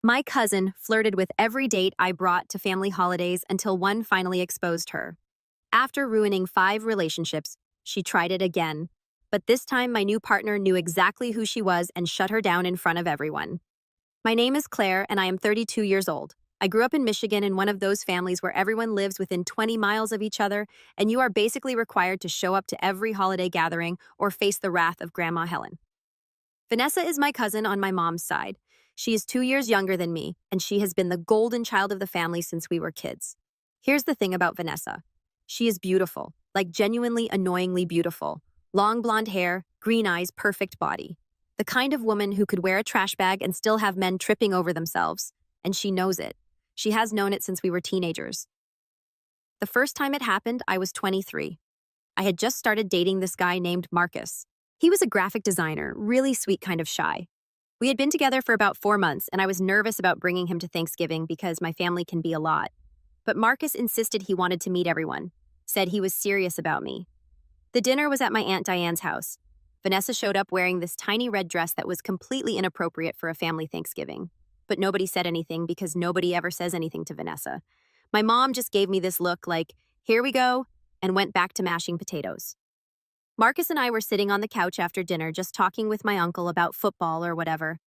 My cousin flirted with every date I brought to family holidays until one finally exposed her. After ruining 5 relationships, she tried it again. But this time, my new partner knew exactly who she was and shut her down in front of everyone. My name is Claire, and I am 32 years old. I grew up in Michigan in one of those families where everyone lives within 20 miles of each other, and you are basically required to show up to every holiday gathering or face the wrath of Grandma Helen. Vanessa is my cousin on my mom's side. She is 2 years younger than me, and she has been the golden child of the family since we were kids. Here's the thing about Vanessa. She is beautiful, like genuinely annoyingly beautiful. Long blonde hair, green eyes, perfect body. The kind of woman who could wear a trash bag and still have men tripping over themselves. And she knows it. She has known it since we were teenagers. The first time it happened, I was 23. I had just started dating this guy named Marcus. He was a graphic designer, really sweet, kind of shy. We had been together for about 4 months, and I was nervous about bringing him to Thanksgiving because my family can be a lot. But Marcus insisted he wanted to meet everyone, said he was serious about me. The dinner was at my Aunt Diane's house. Vanessa showed up wearing this tiny red dress that was completely inappropriate for a family Thanksgiving. But nobody said anything because nobody ever says anything to Vanessa. My mom just gave me this look like, here we go, and went back to mashing potatoes. Marcus and I were sitting on the couch after dinner just talking with my uncle about football or whatever.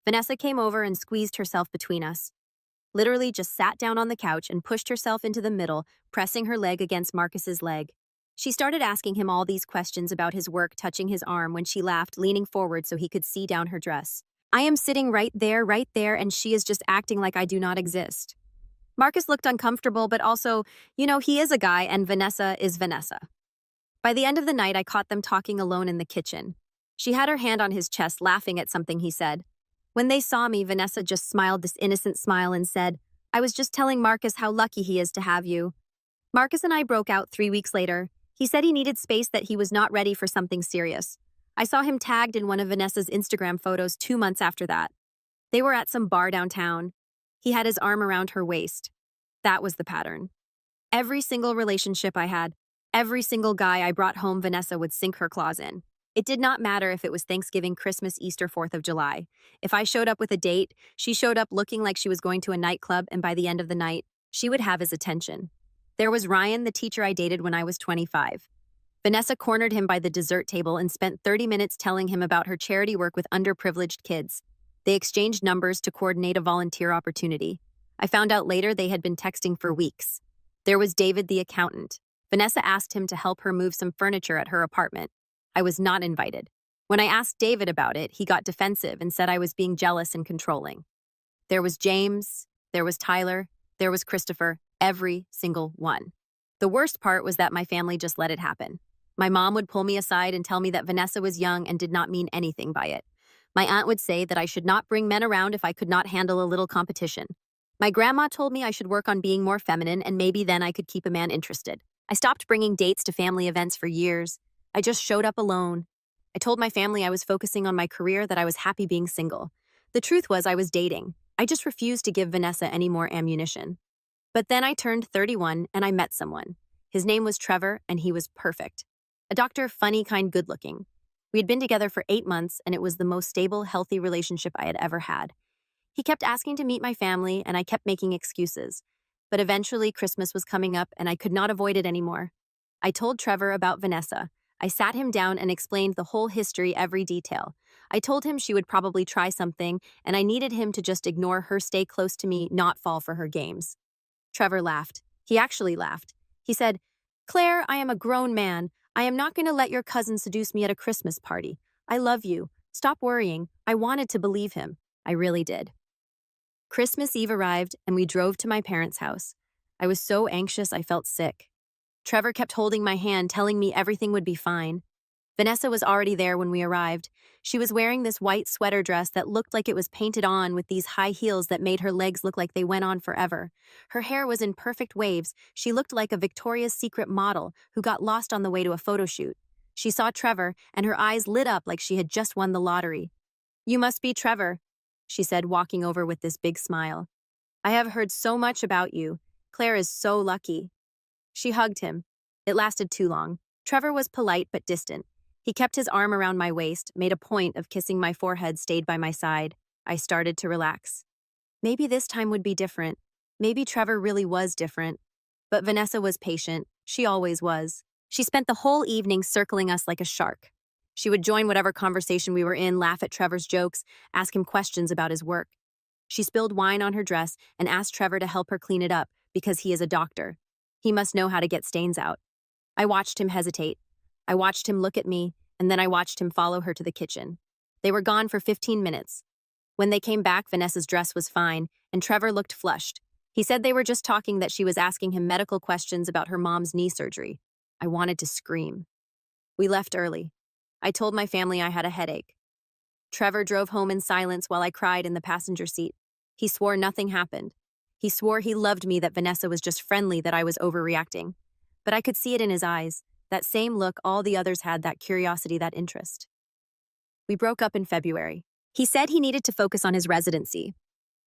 Vanessa came over and squeezed herself between us. Literally just sat down on the couch and pushed herself into the middle, pressing her leg against Marcus's leg. She started asking him all these questions about his work, touching his arm when she laughed, leaning forward so he could see down her dress. I am sitting right there, and she is just acting like I do not exist. Marcus looked uncomfortable, but also, he is a guy and Vanessa is Vanessa. By the end of the night, I caught them talking alone in the kitchen. She had her hand on his chest, laughing at something he said. When they saw me, Vanessa just smiled this innocent smile and said, I was just telling Marcus how lucky he is to have you. Marcus and I broke out 3 weeks later. He said he needed space, that he was not ready for something serious. I saw him tagged in one of Vanessa's Instagram photos 2 months after that. They were at some bar downtown. He had his arm around her waist. That was the pattern. Every single relationship I had, every single guy I brought home, Vanessa would sink her claws in. It did not matter if it was Thanksgiving, Christmas, Easter, 4th of July. If I showed up with a date, she showed up looking like she was going to a nightclub, and by the end of the night, she would have his attention. There was Ryan, the teacher I dated when I was 25. Vanessa cornered him by the dessert table and spent 30 minutes telling him about her charity work with underprivileged kids. They exchanged numbers to coordinate a volunteer opportunity. I found out later they had been texting for weeks. There was David, the accountant. Vanessa asked him to help her move some furniture at her apartment. I was not invited. When I asked David about it, he got defensive and said I was being jealous and controlling. There was James, there was Tyler, there was Christopher, every single one. The worst part was that my family just let it happen. My mom would pull me aside and tell me that Vanessa was young and did not mean anything by it. My aunt would say that I should not bring men around if I could not handle a little competition. My grandma told me I should work on being more feminine, and maybe then I could keep a man interested. I stopped bringing dates to family events for years. I just showed up alone. I told my family I was focusing on my career, that I was happy being single. The truth was I was dating. I just refused to give Vanessa any more ammunition. But then I turned 31 and I met someone. His name was Trevor, and he was perfect. A doctor, funny, kind, good-looking. We had been together for 8 months, and it was the most stable, healthy relationship I had ever had. He kept asking to meet my family, and I kept making excuses. But eventually, Christmas was coming up, and I could not avoid it anymore. I told Trevor about Vanessa. I sat him down and explained the whole history, every detail. I told him she would probably try something, and I needed him to just ignore her, stay close to me, not fall for her games. Trevor laughed. He actually laughed. He said, Claire, I am a grown man. I am not going to let your cousin seduce me at a Christmas party. I love you. Stop worrying. I wanted to believe him. I really did. Christmas Eve arrived, and we drove to my parents' house. I was so anxious I felt sick. Trevor kept holding my hand, telling me everything would be fine. Vanessa was already there when we arrived. She was wearing this white sweater dress that looked like it was painted on, with these high heels that made her legs look like they went on forever. Her hair was in perfect waves. She looked like a Victoria's Secret model who got lost on the way to a photo shoot. She saw Trevor, and her eyes lit up like she had just won the lottery. You must be Trevor, she said, walking over with this big smile. I have heard so much about you. Claire is so lucky. She hugged him. It lasted too long. Trevor was polite but distant. He kept his arm around my waist, made a point of kissing my forehead, stayed by my side. I started to relax. Maybe this time would be different. Maybe Trevor really was different. But Vanessa was patient. She always was. She spent the whole evening circling us like a shark. She would join whatever conversation we were in, laugh at Trevor's jokes, ask him questions about his work. She spilled wine on her dress and asked Trevor to help her clean it up because he is a doctor. He must know how to get stains out. I watched him hesitate. I watched him look at me, and then I watched him follow her to the kitchen. They were gone for 15 minutes. When they came back, Vanessa's dress was fine, and Trevor looked flushed. He said they were just talking, that she was asking him medical questions about her mom's knee surgery. I wanted to scream. We left early. I told my family I had a headache. Trevor drove home in silence while I cried in the passenger seat. He swore nothing happened. He swore he loved me, that Vanessa was just friendly, that I was overreacting. But I could see it in his eyes, that same look all the others had, that curiosity, that interest. We broke up in February. He said he needed to focus on his residency.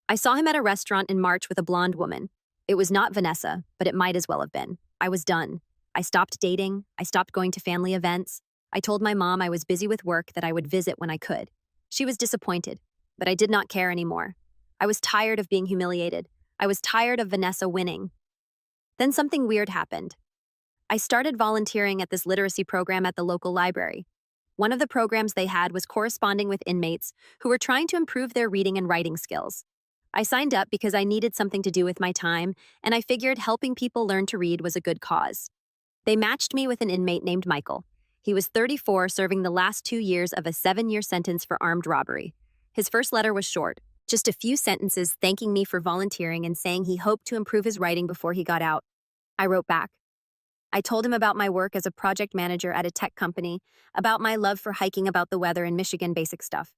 I saw him at a restaurant in March with a blonde woman. It was not Vanessa, but it might as well have been. I was done. I stopped dating. I stopped going to family events. I told my mom I was busy with work, that I would visit when I could. She was disappointed, but I did not care anymore. I was tired of being humiliated. I was tired of Vanessa winning. Then something weird happened. I started volunteering at this literacy program at the local library. One of the programs they had was corresponding with inmates who were trying to improve their reading and writing skills. I signed up because I needed something to do with my time, and I figured helping people learn to read was a good cause. They matched me with an inmate named Michael. He was 34, serving the last 2 years of a 7-year sentence for armed robbery. His first letter was short, just a few sentences thanking me for volunteering and saying he hoped to improve his writing before he got out. I wrote back. I told him about my work as a project manager at a tech company, about my love for hiking, about the weather in Michigan, basic stuff.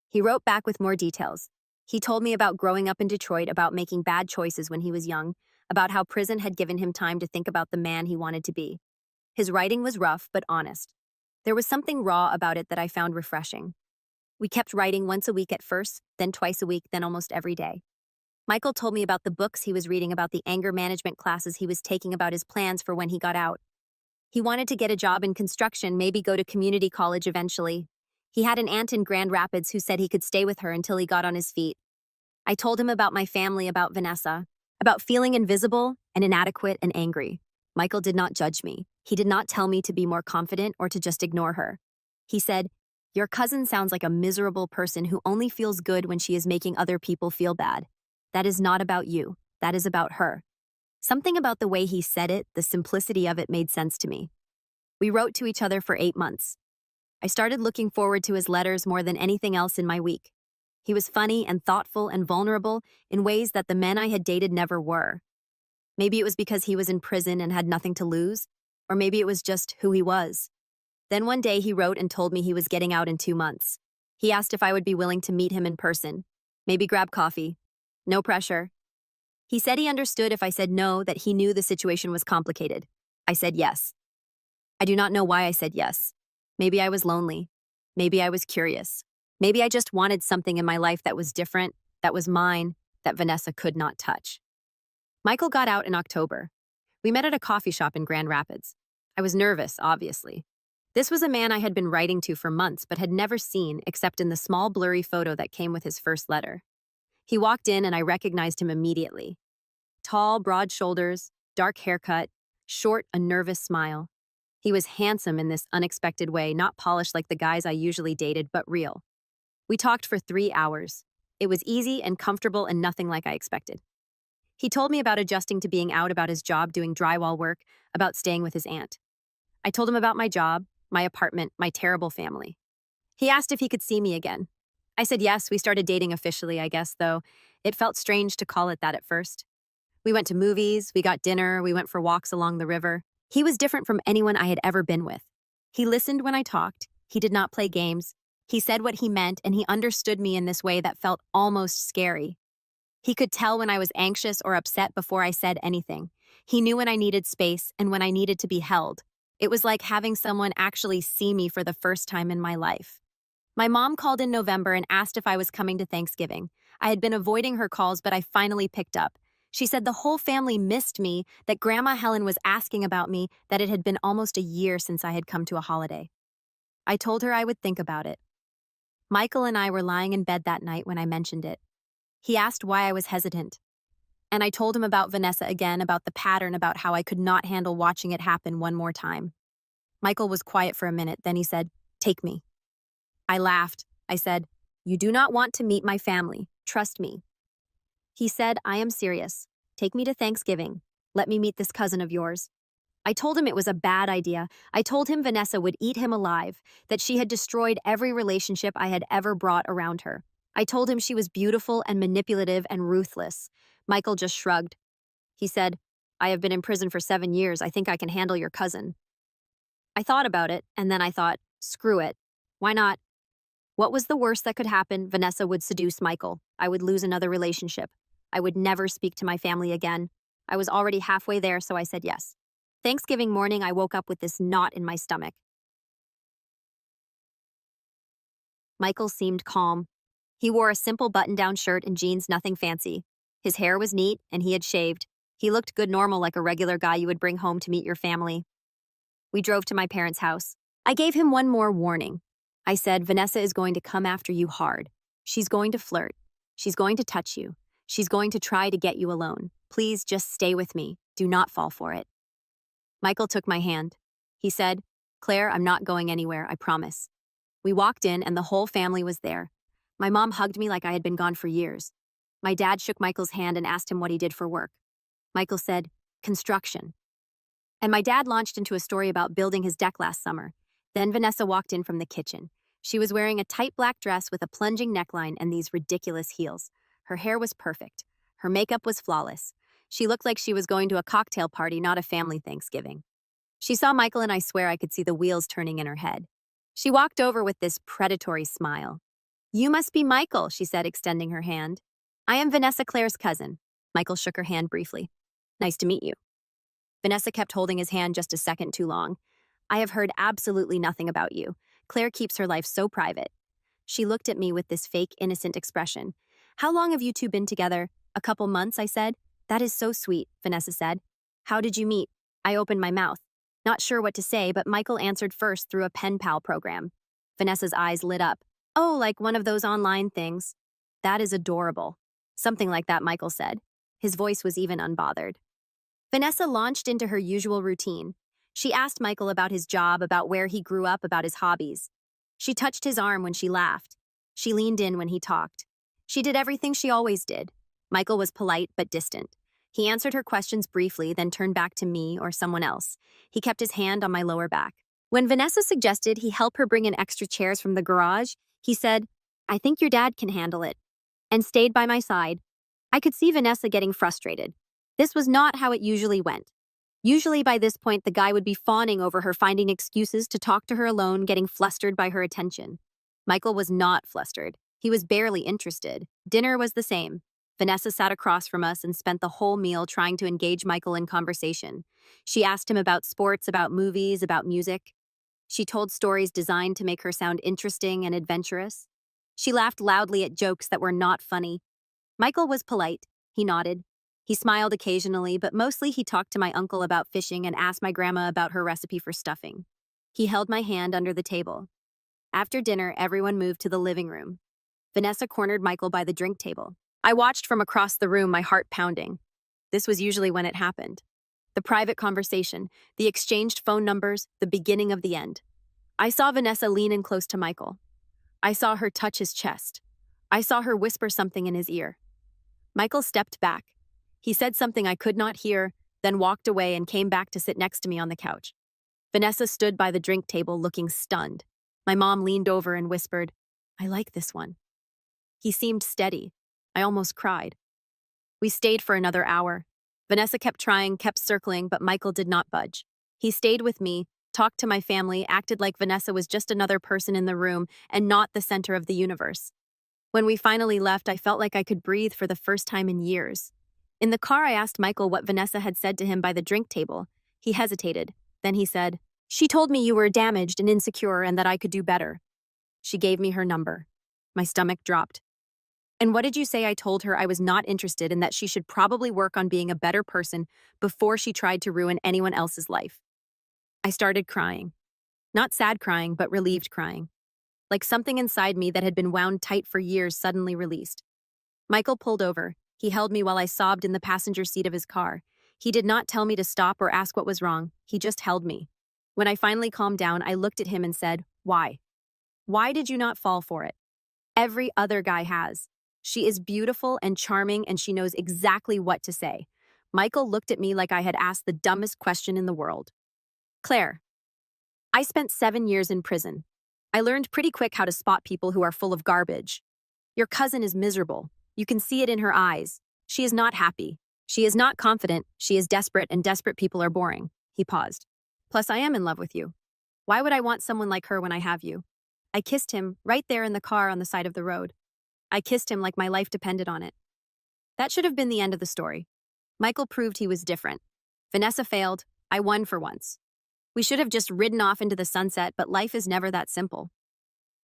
He wrote back with more details. He told me about growing up in Detroit, about making bad choices when he was young, about how prison had given him time to think about the man he wanted to be. His writing was rough but honest. There was something raw about it that I found refreshing. We kept writing once a week at first, then twice a week, then almost every day. Michael told me about the books he was reading, about the anger management classes he was taking, about his plans for when he got out. He wanted to get a job in construction, maybe go to community college eventually. He had an aunt in Grand Rapids who said he could stay with her until he got on his feet. I told him about my family, about Vanessa, about feeling invisible and inadequate and angry. Michael did not judge me. He did not tell me to be more confident or to just ignore her. He said, "Your cousin sounds like a miserable person who only feels good when she is making other people feel bad. That is not about you. That is about her." Something about the way he said it, the simplicity of it, made sense to me. We wrote to each other for 8 months. I started looking forward to his letters more than anything else in my week. He was funny and thoughtful and vulnerable in ways that the men I had dated never were. Maybe it was because he was in prison and had nothing to lose, or maybe it was just who he was. Then one day he wrote and told me he was getting out in 2 months. He asked if I would be willing to meet him in person, maybe grab coffee. No pressure. He said he understood if I said no, that he knew the situation was complicated. I said yes. I do not know why I said yes. Maybe I was lonely. Maybe I was curious. Maybe I just wanted something in my life that was different, that was mine, that Vanessa could not touch. Michael got out in October. We met at a coffee shop in Grand Rapids. I was nervous, obviously. This was a man I had been writing to for months but had never seen except in the small blurry photo that came with his first letter. He walked in and I recognized him immediately. Tall, broad shoulders, dark haircut, short, a nervous smile. He was handsome in this unexpected way, not polished like the guys I usually dated, but real. We talked for 3 hours. It was easy and comfortable and nothing like I expected. He told me about adjusting to being out, about his job doing drywall work, about staying with his aunt. I told him about my job, my apartment, my terrible family. He asked if he could see me again. I said yes. We started dating officially, I guess, though it felt strange to call it that at first. We went to movies, we got dinner, we went for walks along the river. He was different from anyone I had ever been with. He listened when I talked. He did not play games. He said what he meant, and he understood me in this way that felt almost scary. He could tell when I was anxious or upset before I said anything. He knew when I needed space and when I needed to be held. It was like having someone actually see me for the first time in my life. My mom called in November and asked if I was coming to Thanksgiving. I had been avoiding her calls, but I finally picked up. She said the whole family missed me, that Grandma Helen was asking about me, that it had been almost a year since I had come to a holiday. I told her I would think about it. Michael and I were lying in bed that night when I mentioned it. He asked why I was hesitant. And I told him about Vanessa again, about the pattern, about how I could not handle watching it happen one more time. Michael was quiet for a minute, then he said, "Take me." I laughed. I said, "You do not want to meet my family. Trust me." He said, "I am serious. Take me to Thanksgiving. Let me meet this cousin of yours." I told him it was a bad idea. I told him Vanessa would eat him alive, that she had destroyed every relationship I had ever brought around her. I told him she was beautiful and manipulative and ruthless. Michael just shrugged. He said, "I have been in prison for 7 years. I think I can handle your cousin." I thought about it, and then I thought, screw it. Why not? What was the worst that could happen? Vanessa would seduce Michael. I would lose another relationship. I would never speak to my family again. I was already halfway there, so I said yes. Thanksgiving morning, I woke up with this knot in my stomach. Michael seemed calm. He wore a simple button-down shirt and jeans, nothing fancy. His hair was neat, and he had shaved. He looked good, normal, like a regular guy you would bring home to meet your family. We drove to my parents' house. I gave him one more warning. I said, "Vanessa is going to come after you hard. She's going to flirt. She's going to touch you. She's going to try to get you alone. Please just stay with me. Do not fall for it." Michael took my hand. He said, "Claire, I'm not going anywhere, I promise." We walked in and the whole family was there. My mom hugged me like I had been gone for years. My dad shook Michael's hand and asked him what he did for work. Michael said, "Construction." And my dad launched into a story about building his deck last summer. Then Vanessa walked in from the kitchen. She was wearing a tight black dress with a plunging neckline and these ridiculous heels. Her hair was perfect. Her makeup was flawless. She looked like she was going to a cocktail party, not a family Thanksgiving. She saw Michael and I swear I could see the wheels turning in her head. She walked over with this predatory smile. "You must be Michael," she said, extending her hand. "I am Vanessa, Claire's cousin." Michael shook her hand briefly. "Nice to meet you." Vanessa kept holding his hand just a second too long. "I have heard absolutely nothing about you. Claire keeps her life so private." She looked at me with this fake, innocent expression. "How long have you two been together?" "A couple months," I said. "That is so sweet," Vanessa said. "How did you meet?" I opened my mouth. Not sure what to say, but Michael answered first through a pen pal program. Vanessa's eyes lit up. "Oh, like one of those online things." "That is adorable." "Something like that," Michael said. His voice was even unbothered. Vanessa launched into her usual routine. She asked Michael about his job, about where he grew up, about his hobbies. She touched his arm when she laughed. She leaned in when he talked. She did everything she always did. Michael was polite but distant. He answered her questions briefly, then turned back to me or someone else. He kept his hand on my lower back. When Vanessa suggested he help her bring in extra chairs from the garage, he said, "I think your dad can handle it," and stayed by my side. I could see Vanessa getting frustrated. This was not how it usually went. Usually by this point, the guy would be fawning over her, finding excuses to talk to her alone, getting flustered by her attention. Michael was not flustered. He was barely interested. Dinner was the same. Vanessa sat across from us and spent the whole meal trying to engage Michael in conversation. She asked him about sports, about movies, about music. She told stories designed to make her sound interesting and adventurous. She laughed loudly at jokes that were not funny. Michael was polite. He nodded. He smiled occasionally, but mostly he talked to my uncle about fishing and asked my grandma about her recipe for stuffing. He held my hand under the table. After dinner, everyone moved to the living room. Vanessa cornered Michael by the drink table. I watched from across the room, my heart pounding. This was usually when it happened. The private conversation, the exchanged phone numbers, the beginning of the end. I saw Vanessa lean in close to Michael. I saw her touch his chest. I saw her whisper something in his ear. Michael stepped back. He said something I could not hear, then walked away and came back to sit next to me on the couch. Vanessa stood by the drink table looking stunned. My mom leaned over and whispered, "I like this one." He seemed steady. I almost cried. We stayed for another hour. Vanessa kept trying, kept circling, but Michael did not budge. He stayed with me, talked to my family, acted like Vanessa was just another person in the room and not the center of the universe. When we finally left, I felt like I could breathe for the first time in years. In the car, I asked Michael what Vanessa had said to him by the drink table. He hesitated. Then he said, "She told me you were damaged and insecure and that I could do better." She gave me her number. My stomach dropped. "And what did you say?" I told her I was not interested and that she should probably work on being a better person before she tried to ruin anyone else's life. I started crying. Not sad crying, but relieved crying. Like something inside me that had been wound tight for years suddenly released. Michael pulled over. He held me while I sobbed in the passenger seat of his car. He did not tell me to stop or ask what was wrong. He just held me. When I finally calmed down, I looked at him and said, "Why? Why did you not fall for it? Every other guy has. She is beautiful and charming, and she knows exactly what to say." Michael looked at me like I had asked the dumbest question in the world. "Claire, I spent 7 years in prison. I learned pretty quick how to spot people who are full of garbage. Your cousin is miserable. You can see it in her eyes. She is not happy. She is not confident. She is desperate, and desperate people are boring." He paused. "Plus, I am in love with you. Why would I want someone like her when I have you?" I kissed him right there in the car on the side of the road. I kissed him like my life depended on it. That should have been the end of the story. Michael proved he was different. Vanessa failed. I won for once. We should have just ridden off into the sunset, but life is never that simple.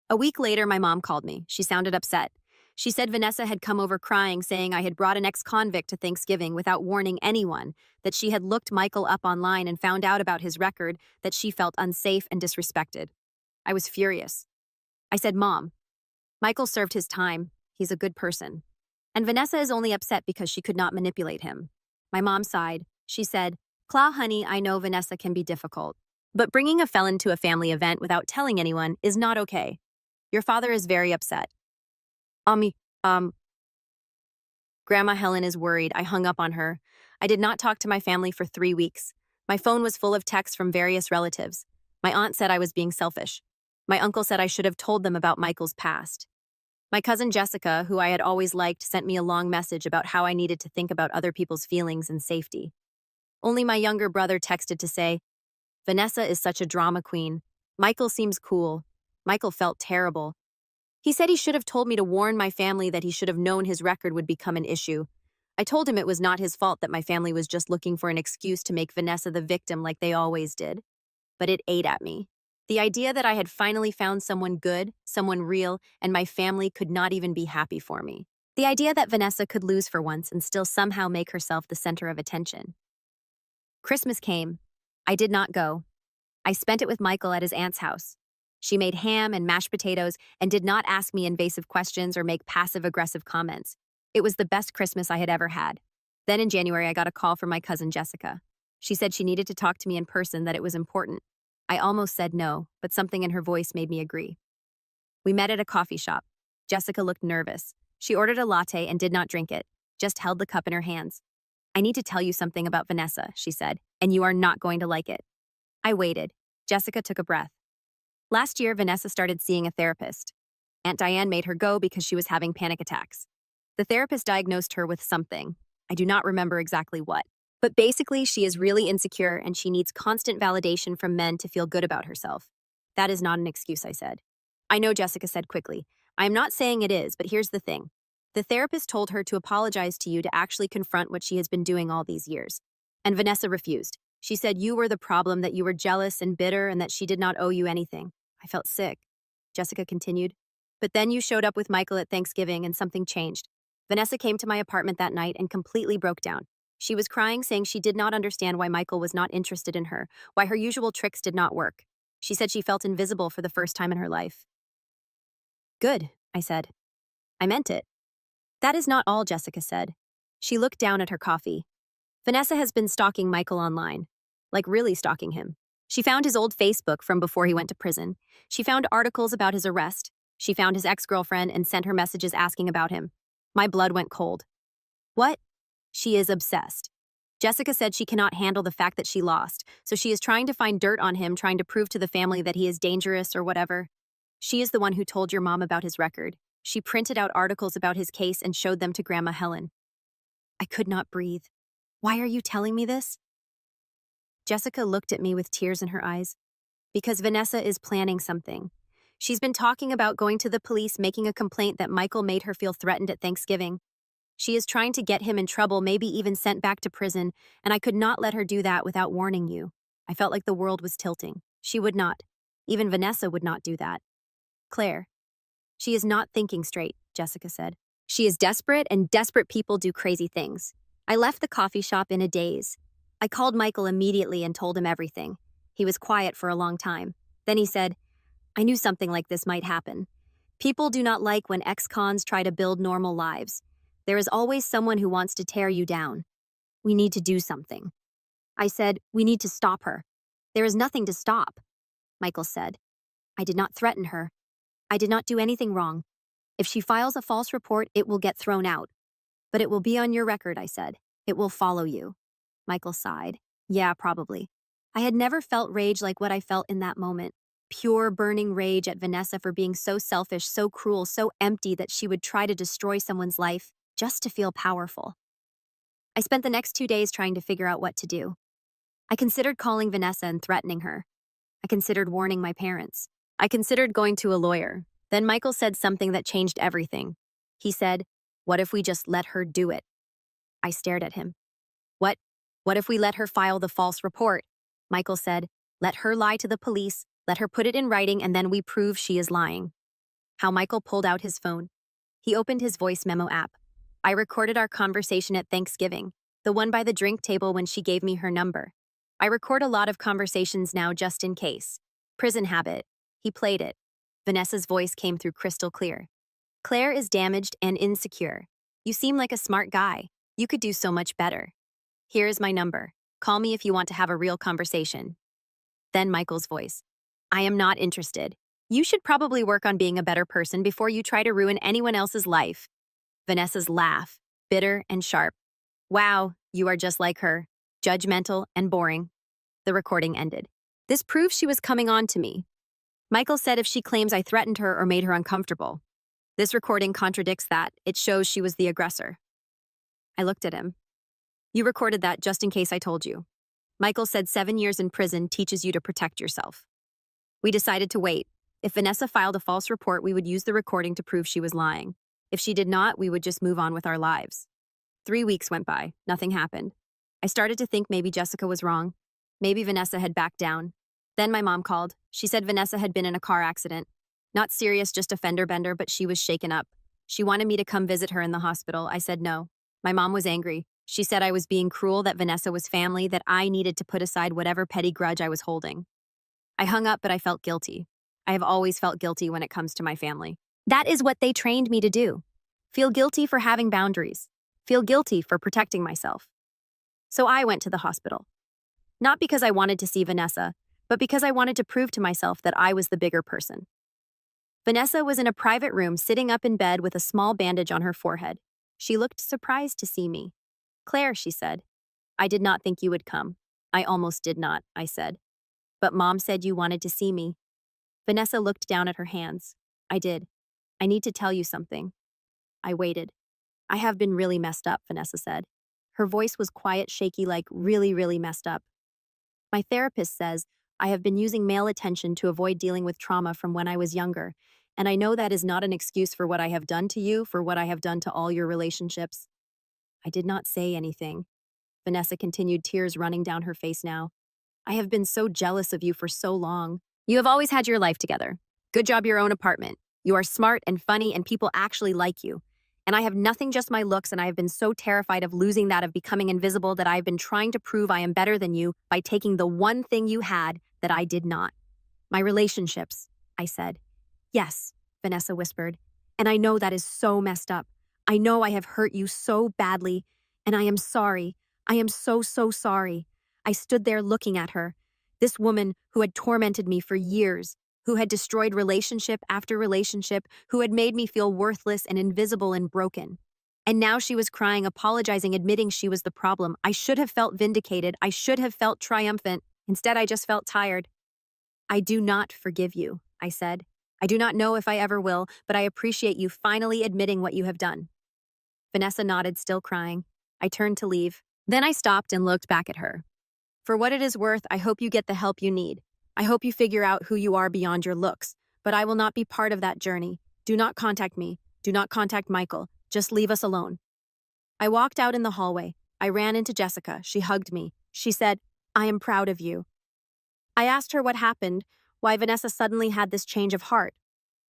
A week later, my mom called me. She sounded upset. She said Vanessa had come over crying, saying I had brought an ex-convict to Thanksgiving without warning anyone, that she had looked Michael up online and found out about his record, that she felt unsafe and disrespected. I was furious. I said, "Mom, Michael served his time. He's a good person. And Vanessa is only upset because she could not manipulate him." My mom sighed. She said, "Cla, honey, I know Vanessa can be difficult. But bringing a felon to a family event without telling anyone is not okay. Your father is very upset." Mommy, Grandma Helen is worried. I hung up on her. I did not talk to my family for 3 weeks. My phone was full of texts from various relatives. My aunt said I was being selfish. My uncle said I should have told them about Michael's past. My cousin Jessica, who I had always liked, sent me a long message about how I needed to think about other people's feelings and safety. Only my younger brother texted to say, "Vanessa is such a drama queen. Michael seems cool." Michael felt terrible. He said he should have told me to warn my family, that he should have known his record would become an issue. I told him it was not his fault, that my family was just looking for an excuse to make Vanessa the victim like they always did. But it ate at me. The idea that I had finally found someone good, someone real, and my family could not even be happy for me. The idea that Vanessa could lose for once and still somehow make herself the center of attention. Christmas came. I did not go. I spent it with Michael at his aunt's house. She made ham and mashed potatoes and did not ask me invasive questions or make passive-aggressive comments. It was the best Christmas I had ever had. Then in January, I got a call from my cousin Jessica. She said she needed to talk to me in person, that it was important. I almost said no, but something in her voice made me agree. We met at a coffee shop. Jessica looked nervous. She ordered a latte and did not drink it, just held the cup in her hands. "I need to tell you something about Vanessa," she said, "and you are not going to like it." I waited. Jessica took a breath. Last year, Vanessa started seeing a therapist. Aunt Diane made her go because she was having panic attacks. The therapist diagnosed her with something. I do not remember exactly what. But basically, she is really insecure and she needs constant validation from men to feel good about herself. "That is not an excuse," I said. "I know," Jessica said quickly. "I am not saying it is, but here's the thing. The therapist told her to apologize to you, to actually confront what she has been doing all these years. And Vanessa refused. She said you were the problem, that you were jealous and bitter, and that she did not owe you anything." I felt sick. Jessica continued. "But then you showed up with Michael at Thanksgiving and something changed. Vanessa came to my apartment that night and completely broke down. She was crying, saying she did not understand why Michael was not interested in her, why her usual tricks did not work. She said she felt invisible for the first time in her life." "Good," I said. "I meant it." "That is not all," Jessica said. She looked down at her coffee. "Vanessa has been stalking Michael online. Like really stalking him. She found his old Facebook from before he went to prison. She found articles about his arrest. She found his ex-girlfriend and sent her messages asking about him. My blood went cold. What? She is obsessed. Jessica said she cannot handle the fact that she lost, so she is trying to find dirt on him, trying to prove to the family that he is dangerous or whatever. She is the one who told your mom about his record. She printed out articles about his case and showed them to Grandma Helen." I could not breathe. "Why are you telling me this?" Jessica looked at me with tears in her eyes. "Because Vanessa is planning something. She's been talking about going to the police, making a complaint that Michael made her feel threatened at Thanksgiving. She is trying to get him in trouble, maybe even sent back to prison, and I could not let her do that without warning you." I felt like the world was tilting. She would not. Even Vanessa would not do that. "Claire, she is not thinking straight," Jessica said. "She is desperate, and desperate people do crazy things." I left the coffee shop in a daze. I called Michael immediately and told him everything. He was quiet for a long time. Then he said, "I knew something like this might happen. People do not like when ex-cons try to build normal lives. There is always someone who wants to tear you down. We need to do something. I said, we need to stop her. There is nothing to stop, Michael said. I did not threaten her. I did not do anything wrong. If she files a false report, it will get thrown out. But it will be on your record, I said. It will follow you. Michael sighed. Yeah, probably. I had never felt rage like what I felt in that moment. Pure, burning rage at Vanessa for being so selfish, so cruel, so empty that she would try to destroy someone's life just to feel powerful. I spent the next 2 days trying to figure out what to do. I considered calling Vanessa and threatening her. I considered warning my parents. I considered going to a lawyer. Then Michael said something that changed everything. He said, "What if we just let her do it?" I stared at him. What? What if we let her file the false report? Michael said, "Let her lie to the police, let her put it in writing, and then we prove she is lying." How Michael pulled out his phone. He opened his voice memo app. I recorded our conversation at Thanksgiving, the one by the drink table when she gave me her number. I record a lot of conversations now just in case. Prison habit. He played it. Vanessa's voice came through crystal clear. "Claire is damaged and insecure. You seem like a smart guy. You could do so much better. Here is my number. Call me if you want to have a real conversation." Then Michael's voice. "I am not interested. You should probably work on being a better person before you try to ruin anyone else's life." Vanessa's laugh, bitter and sharp. "Wow, you are just like her. Judgmental and boring." The recording ended. This proves she was coming on to me. Michael said if she claims I threatened her or made her uncomfortable. This recording contradicts that. It shows she was the aggressor. I looked at him. "You recorded that just in case I told you. Michael said 7 years in prison teaches you to protect yourself." We decided to wait. If Vanessa filed a false report, we would use the recording to prove she was lying. If she did not, we would just move on with our lives. 3 weeks went by. Nothing happened. I started to think maybe Jessica was wrong. Maybe Vanessa had backed down. Then my mom called. She said Vanessa had been in a car accident. Not serious, just a fender bender, but she was shaken up. She wanted me to come visit her in the hospital. I said no. My mom was angry. She said I was being cruel, that Vanessa was family, that I needed to put aside whatever petty grudge I was holding. I hung up, but I felt guilty. I have always felt guilty when it comes to my family. That is what they trained me to do. Feel guilty for having boundaries. Feel guilty for protecting myself. So I went to the hospital. Not because I wanted to see Vanessa, but because I wanted to prove to myself that I was the bigger person. Vanessa was in a private room sitting up in bed with a small bandage on her forehead. She looked surprised to see me. "Claire," she said. "I did not think you would come." "I almost did not," I said. "But Mom said you wanted to see me." Vanessa looked down at her hands. "I did. I need to tell you something." I waited. "I have been really messed up," Vanessa said. Her voice was quiet, shaky, like really, really messed up. "My therapist says I have been using male attention to avoid dealing with trauma from when I was younger, and I know that is not an excuse for what I have done to you, for what I have done to all your relationships." I did not say anything. Vanessa continued, tears running down her face now. "I have been so jealous of you for so long. You have always had your life together. Good job, your own apartment. You are smart and funny, and people actually like you. And I have nothing, just my looks, and I have been so terrified of losing that, of becoming invisible, that I have been trying to prove I am better than you by taking the one thing you had that I did not." "My relationships," I said. "Yes," Vanessa whispered. "And I know that is so messed up. I know I have hurt you so badly, and I am sorry. I am so, so sorry." I stood there looking at her. This woman who had tormented me for years, who had destroyed relationship after relationship, who had made me feel worthless and invisible and broken. And now she was crying, apologizing, admitting she was the problem. I should have felt vindicated. I should have felt triumphant. Instead, I just felt tired. "I do not forgive you," I said. "I do not know if I ever will, but I appreciate you finally admitting what you have done." Vanessa nodded, still crying. I turned to leave. Then I stopped and looked back at her. "For what it is worth, I hope you get the help you need. I hope you figure out who you are beyond your looks, but I will not be part of that journey. Do not contact me. Do not contact Michael. Just leave us alone." I walked out in the hallway. I ran into Jessica. She hugged me. She said, "I am proud of you." I asked her what happened, why Vanessa suddenly had this change of heart.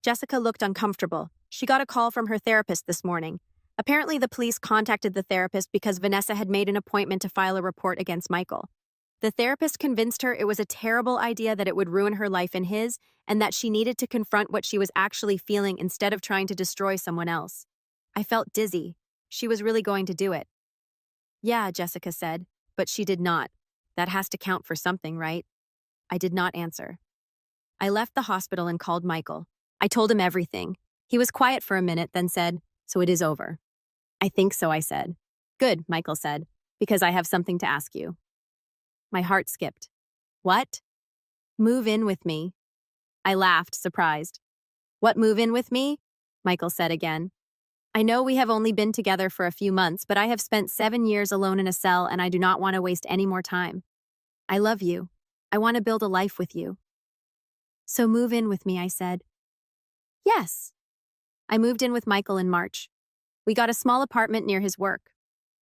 Jessica looked uncomfortable. She got a call from her therapist this morning. Apparently, the police contacted the therapist because Vanessa had made an appointment to file a report against Michael. The therapist convinced her it was a terrible idea, that it would ruin her life and his, and that she needed to confront what she was actually feeling instead of trying to destroy someone else. I felt dizzy. She was really going to do it. Yeah, Jessica said, but she did not. That has to count for something, right? I did not answer. I left the hospital and called Michael. I told him everything. He was quiet for a minute, then said, "So it is over." "I think so," I said. "Good," Michael said, "because I have something to ask you." My heart skipped. "What?" "Move in with me." I laughed, surprised. "What, move in with me?" Michael said again. "I know we have only been together for a few months, but I have spent 7 years alone in a cell and I do not want to waste any more time. I love you. I want to build a life with you." "So move in with me," I said. "Yes." I moved in with Michael in March. We got a small apartment near his work.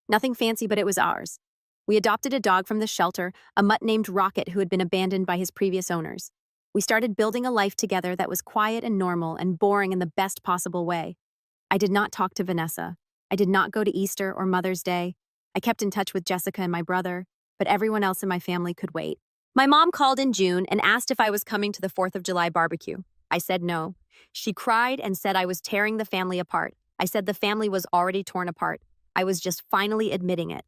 Nothing fancy, but it was ours. We adopted a dog from the shelter, a mutt named Rocket who had been abandoned by his previous owners. We started building a life together that was quiet and normal and boring in the best possible way. I did not talk to Vanessa. I did not go to Easter or Mother's Day. I kept in touch with Jessica and my brother, but everyone else in my family could wait. My mom called in June and asked if I was coming to the 4th of July barbecue. I said no. She cried and said I was tearing the family apart. I said the family was already torn apart. I was just finally admitting it.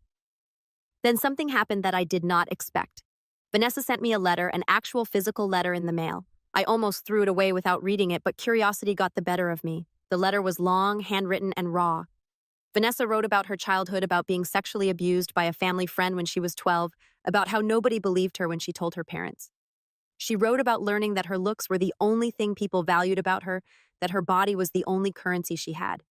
Then something happened that I did not expect. Vanessa sent me a letter, an actual physical letter in the mail. I almost threw it away without reading it, but curiosity got the better of me. The letter was long, handwritten, and raw. Vanessa wrote about her childhood, about being sexually abused by a family friend when she was 12, about how nobody believed her when she told her parents. She wrote about learning that her looks were the only thing people valued about her, that her body was the only currency she had.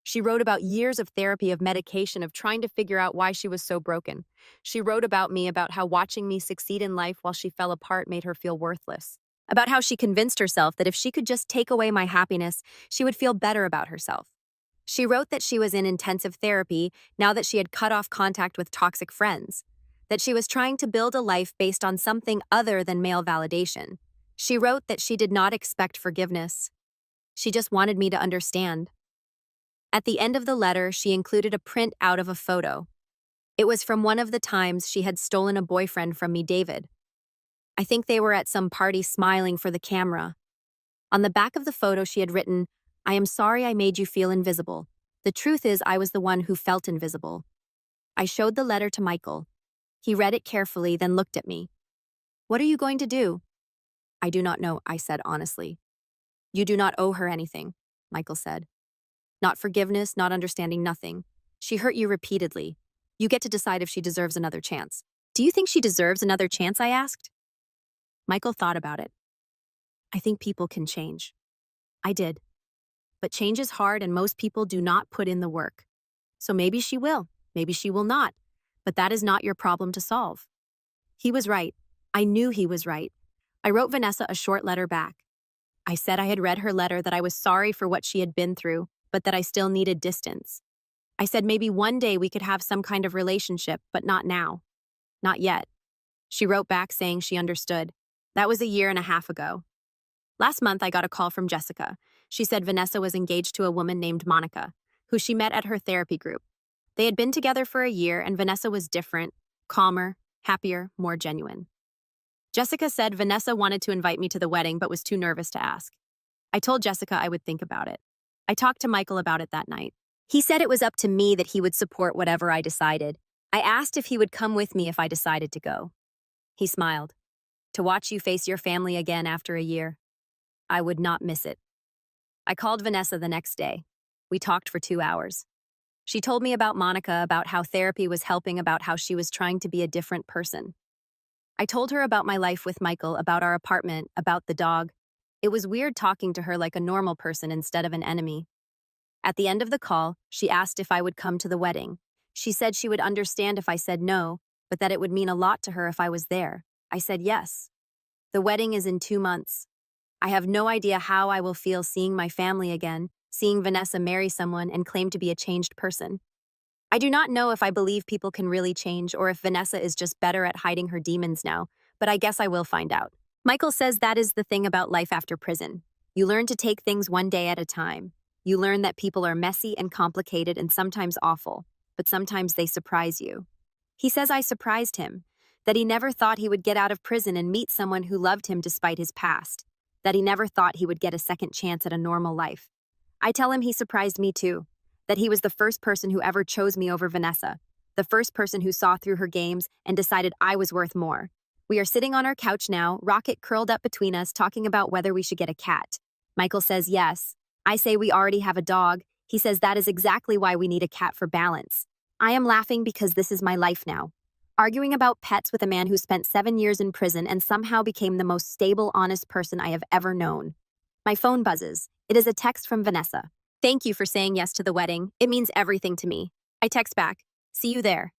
She wrote about years of therapy, of medication, of trying to figure out why she was so broken. She wrote about me, about how watching me succeed in life while she fell apart made her feel worthless. About how she convinced herself that if she could just take away my happiness, she would feel better about herself. She wrote that she was in intensive therapy now that she had cut off contact with toxic friends, that she was trying to build a life based on something other than male validation. She wrote that she did not expect forgiveness. She just wanted me to understand. At the end of the letter, she included a print out of a photo. It was from one of the times she had stolen a boyfriend from me, David. I think they were at some party smiling for the camera. On the back of the photo, she had written, "I am sorry I made you feel invisible. The truth is I was the one who felt invisible." I showed the letter to Michael. He read it carefully, then looked at me. "What are you going to do?" "I do not know," I said honestly. "You do not owe her anything," Michael said. "Not forgiveness, not understanding, nothing. She hurt you repeatedly. You get to decide if she deserves another chance." "Do you think she deserves another chance?" I asked. Michael thought about it. "I think people can change." I did. But change is hard and most people do not put in the work. So maybe she will, maybe she will not. But that is not your problem to solve. He was right. I knew he was right. I wrote Vanessa a short letter back. I said I had read her letter, that I was sorry for what she had been through, but that I still needed distance. I said maybe one day we could have some kind of relationship, but not now. Not yet. She wrote back saying she understood. That was a year and a half ago. Last month, I got a call from Jessica. She said Vanessa was engaged to a woman named Monica, who she met at her therapy group. They had been together for a year, and Vanessa was different, calmer, happier, more genuine. Jessica said Vanessa wanted to invite me to the wedding but was too nervous to ask. I told Jessica I would think about it. I talked to Michael about it that night. He said it was up to me, that he would support whatever I decided. I asked if he would come with me if I decided to go. He smiled. "To watch you face your family again after a year. I would not miss it." I called Vanessa the next day. We talked for 2 hours. She told me about Monica, about how therapy was helping, about how she was trying to be a different person. I told her about my life with Michael, about our apartment, about the dog. It was weird talking to her like a normal person instead of an enemy. At the end of the call, she asked if I would come to the wedding. She said she would understand if I said no, but that it would mean a lot to her if I was there. I said yes. The wedding is in 2 months. I have no idea how I will feel seeing my family again, seeing Vanessa marry someone and claim to be a changed person. I do not know if I believe people can really change or if Vanessa is just better at hiding her demons now, but I guess I will find out. Michael says that is the thing about life after prison. You learn to take things one day at a time. You learn that people are messy and complicated and sometimes awful, but sometimes they surprise you. He says I surprised him, that he never thought he would get out of prison and meet someone who loved him despite his past, that he never thought he would get a second chance at a normal life. I tell him he surprised me too, that he was the first person who ever chose me over Vanessa, the first person who saw through her games and decided I was worth more. We are sitting on our couch now, Rocket curled up between us, talking about whether we should get a cat. Michael says yes. I say we already have a dog. He says that is exactly why we need a cat for balance. I am laughing because this is my life now. Arguing about pets with a man who spent 7 years in prison and somehow became the most stable, honest person I have ever known. My phone buzzes. It is a text from Vanessa. Thank you for saying yes to the wedding. It means everything to me. I text back. See you there.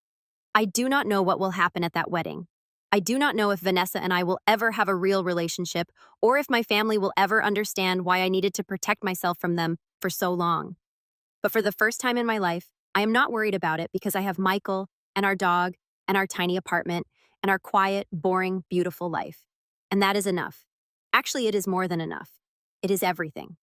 I do not know what will happen at that wedding. I do not know if Vanessa and I will ever have a real relationship or if my family will ever understand why I needed to protect myself from them for so long. But for the first time in my life, I am not worried about it because I have Michael and our dog and our tiny apartment and our quiet, boring, beautiful life. And that is enough. Actually, it is more than enough. It is everything.